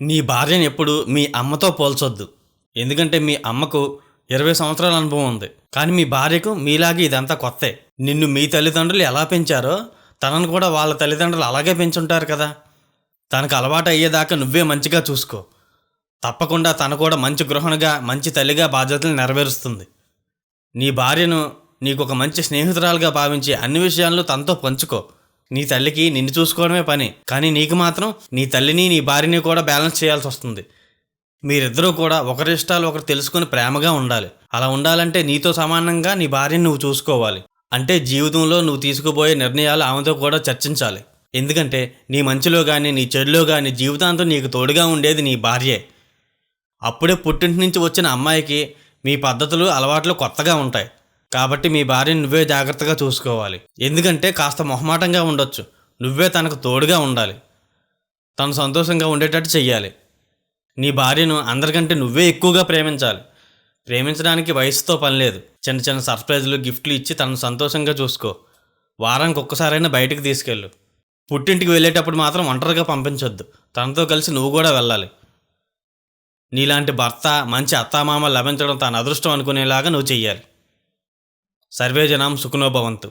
నీ భార్యను ఎప్పుడు మీ అమ్మతో పోల్చొద్దు. ఎందుకంటే మీ అమ్మకు 20 సంవత్సరాల అనుభవం ఉంది. కానీ మీ భార్యకు మీలాగే ఇదంతా కొత్తే. నిన్ను మీ తల్లిదండ్రులు ఎలా పెంచారో తనను కూడా వాళ్ళ తల్లిదండ్రులు అలాగే పెంచుంటారు కదా. తనకు అలవాటు అయ్యేదాకా నువ్వే మంచిగా చూసుకో. తప్పకుండా తను కూడా మంచి గృహిణిగా, మంచి తల్లిగా బాధ్యతలు నెరవేరుస్తుంది. నీ భార్యను నీకు ఒక మంచి స్నేహితురాలుగా భావించి అన్ని విషయాల్లో తనతో పంచుకో. నీ తల్లికి నిన్ను చూసుకోవడమే పని, కానీ నీకు మాత్రం నీ తల్లిని నీ భార్యని కూడా బ్యాలెన్స్ చేయాల్సి వస్తుంది. మీరిద్దరూ కూడా ఒకరి ఇష్టాలు ఒకరు తెలుసుకుని ప్రేమగా ఉండాలి. అలా ఉండాలంటే నీతో సమానంగా నీ భార్యని నువ్వు చూసుకోవాలి. అంటే జీవితంలో నువ్వు తీసుకుపోయే నిర్ణయాలు ఆమెతో కూడా చర్చించాలి. ఎందుకంటే నీ మంచిలో కానీ నీ చెడులో కానీ జీవితాంతం నీకు తోడుగా ఉండేది నీ భార్యే. అప్పుడే పుట్టింటి నుంచి వచ్చిన అమ్మాయికి మీ పద్ధతులు అలవాట్లు కొత్తగా ఉంటాయి. కాబట్టి మీ భార్యను నువ్వే జాగ్రత్తగా చూసుకోవాలి. ఎందుకంటే కాస్త మొహమాటంగా ఉండొచ్చు, నువ్వే తనకు తోడుగా ఉండాలి. తను సంతోషంగా ఉండేటట్టు చెయ్యాలి. నీ భార్యను అందరికంటే నువ్వే ఎక్కువగా ప్రేమించాలి. ప్రేమించడానికి వయసుతో పని లేదు. చిన్న చిన్న సర్ప్రైజులు, గిఫ్ట్లు ఇచ్చి తనను సంతోషంగా చూసుకో. వారానికి ఒక్కసారైనా బయటికి తీసుకెళ్ళు. పుట్టింటికి వెళ్ళేటప్పుడు మాత్రం ఒంటరిగా పంపించొద్దు. తనతో కలిసి నువ్వు కూడా వెళ్ళాలి. నీలాంటి భర్త, మంచి అత్తామామ లభించడం తన అదృష్టం అనుకునేలాగా నువ్వు చెయ్యాలి. సర్వే జనాం సుఖినో భవంతు.